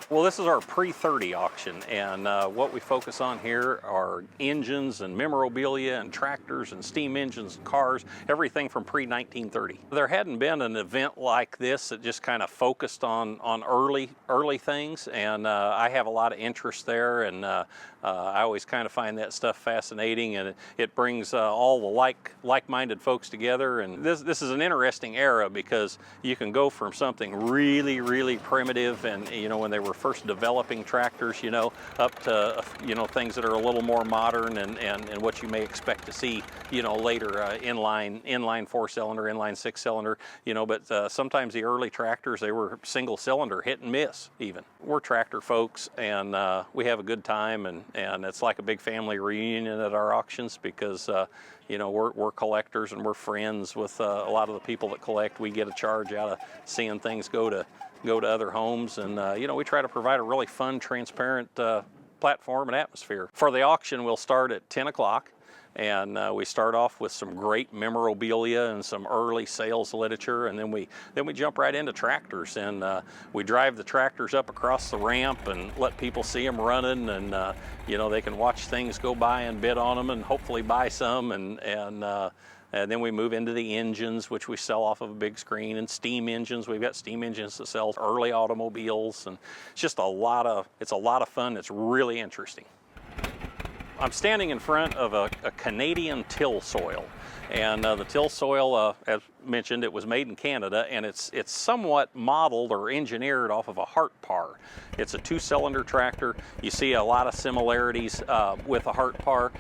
Well, this is our pre-30 auction, and what we focus on here are engines and memorabilia and tractors and steam engines and cars, everything from pre-1930. There hadn't been an event like this that just kind of focused on early things, and I have a lot of interest there, and I always kind of find that stuff fascinating, and it brings all the like-minded folks together. And this is an interesting era because you can go from something really primitive, and when they were first developing tractors, up to things that are a little more modern and what you may expect to see later, inline 4-cylinder, inline 6-cylinder, but sometimes the early tractors, they were single cylinder, hit and miss even. We're tractor folks, and we have a good time, and it's like a big family reunion at our auctions because we're collectors and we're friends with a lot of the people that collect. We get a charge out of seeing things go to other homes, and we try to provide a really fun, transparent platform and atmosphere. For the auction, we'll start at 10 o'clock, and we start off with some great memorabilia and some early sales literature, and then we jump right into tractors, and we drive the tractors up across the ramp and let people see them running, and they can watch things go by and bid on them and hopefully buy some, and then we move into the engines, which we sell off of a big screen, and steam engines. We've got steam engines to sell, early automobiles, and it's just a lot of fun. It's really interesting. I'm standing in front of a Canadian TillSoil, and the TillSoil, as mentioned, it was made in Canada, and it's somewhat modeled or engineered off of a Hart-Parr. It's a 2-cylinder tractor. You see a lot of similarities with a Hart-Parr,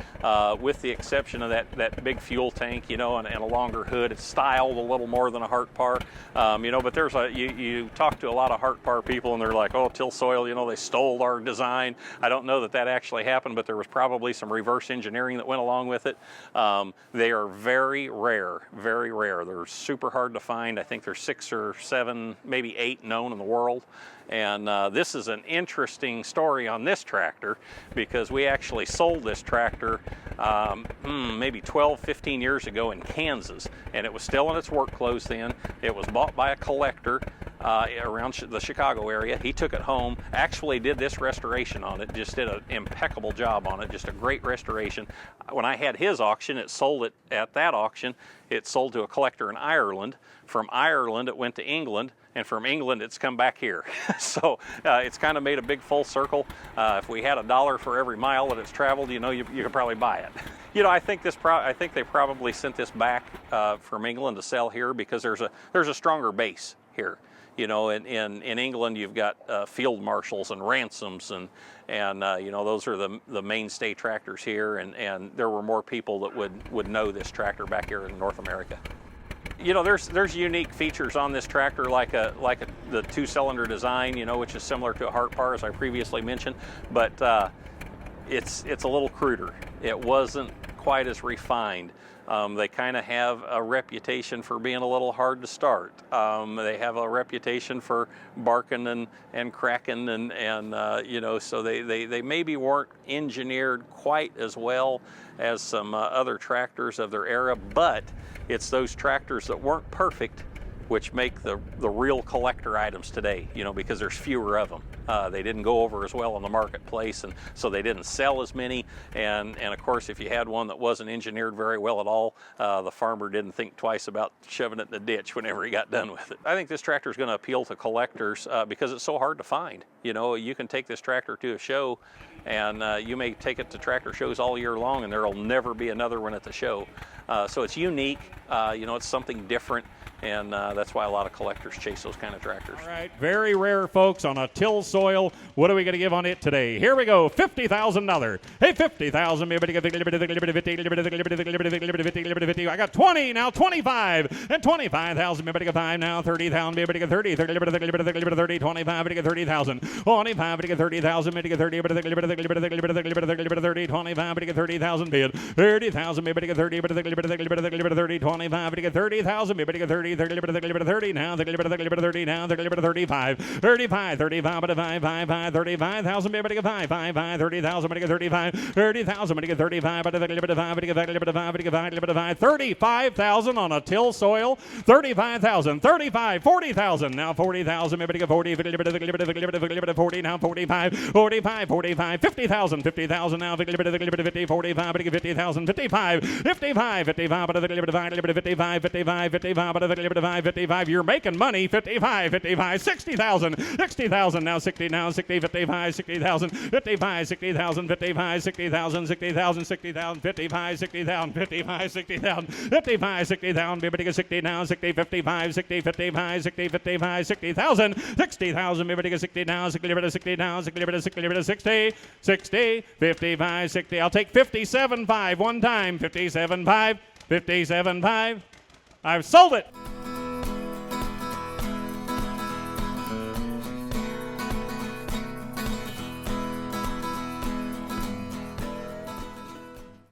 with the exception of that big fuel tank, and a longer hood. It's styled a little more than a Hart-Parr, but there's you talk to a lot of Hart-Parr people, and they're like, oh, TillSoil, they stole our design. I don't know that actually happened, but there was probably some reverse engineering that went along with it. They are very rare. They're super hard to find. I think there's 6 or 7, maybe 8 known in the world. And this is an interesting story on this tractor because we actually sold this tractor maybe 12, 15 years ago in Kansas, and it was still in its work clothes then. It was bought by a collector around the Chicago area. He took it home, actually did this restoration on it, just did an impeccable job on it, just a great restoration. When I had his auction, it sold at that auction. It sold to a collector in Ireland. From Ireland, it went to England, and from England, it's come back here. So it's kind of made a big full circle. If we had $1 for every mile that it's traveled, you could probably buy it. I think they probably sent this back from England to sell here because there's a stronger base here. In England, you've got field marshals and ransoms, and those are the mainstay tractors here, and there were more people that would know this tractor back here in North America. There's unique features on this tractor, like the 2-cylinder design, which is similar to a Hart-Parr, as I previously mentioned, but it's a little cruder. It wasn't quite as refined. They kind of have a reputation for being a little hard to start. They have a reputation for barking and cracking, and so they maybe weren't engineered quite as well as some other tractors of their era, but it's those tractors that weren't perfect which make the real collector items today, because there's fewer of them. They didn't go over as well in the marketplace, and so they didn't sell as many. And of course, if you had one that wasn't engineered very well at all, the farmer didn't think twice about shoving it in the ditch whenever he got done with it. I think this tractor is going to appeal to collectors because it's so hard to find. You can take this tractor to a show, and you may take it to tractor shows all year long, and there'll never be another one at the show. So it's unique. It's something different. And that's why a lot of collectors chase those kind of tractors. All right, very rare, folks, on a TillSoil. What are we going to give on it today? Here we go, $50,000. Hey, $50,000. I got 20 now, 25, and 25,000. 5 now, 30,000. 30, 30, 30, 25, 30,000. 25, 30,000. 30, 25, 30,000 bid. 30,000, 30, 25, 30,000. 30 now, 30 now, 35, 35, 35, 5, 35,000, 5, 30,000, 35, 30,000, 35, 35,000 on a TillSoil, 35,000, 35, 40,000, now 40,000, 40, 40, now 45, 45, 50,000, 50,000, now 50, 45, 50,000, 55, 55, 55, you're making money, 55, 60,000, 60,000, now 60, 55, 60,000, 55, 60,000, 55, 60,000, 60,000, 60,000, 55, 60,000, 55, 60,000, 55, 60,000, 60 now, 60, 55, 60, 55, 60, 55, 60,000, 60,000, 60 now, 60 now, 60, 60, 55, 60. I'll take 57.5 one time, 57.5, 57.5. I've sold it.